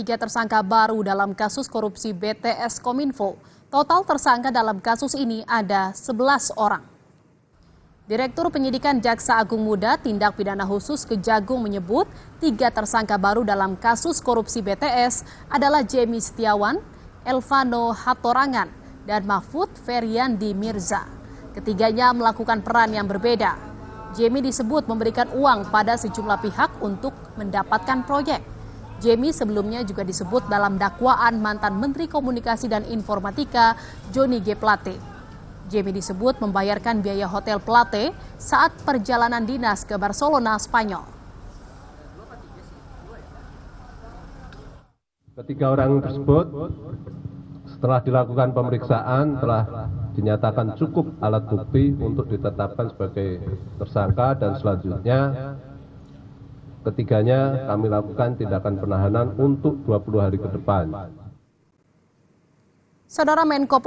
3 tersangka baru dalam kasus korupsi BTS Kominfo. Total tersangka dalam kasus ini ada 11 orang. Direktur Penyidikan Jaksa Agung Muda Tindak Pidana Khusus Kejagung menyebut 3 tersangka baru dalam kasus korupsi BTS adalah Jemi Setiawan, Elvano Hatorangan, dan Mahfud Feryandi Mirza. Ketiganya melakukan peran yang berbeda. Jemi disebut memberikan uang pada sejumlah pihak untuk mendapatkan proyek. Jemi sebelumnya juga disebut dalam dakwaan mantan Menteri Komunikasi dan Informatika Johnny G. Plate. Jemi disebut membayarkan biaya hotel Plate saat perjalanan dinas ke Barcelona, Spanyol. Ketiga orang tersebut setelah dilakukan pemeriksaan telah dinyatakan cukup alat bukti untuk ditetapkan sebagai tersangka dan selanjutnya ketiganya kami lakukan tindakan penahanan untuk 20 hari ke depan. Saudara Menko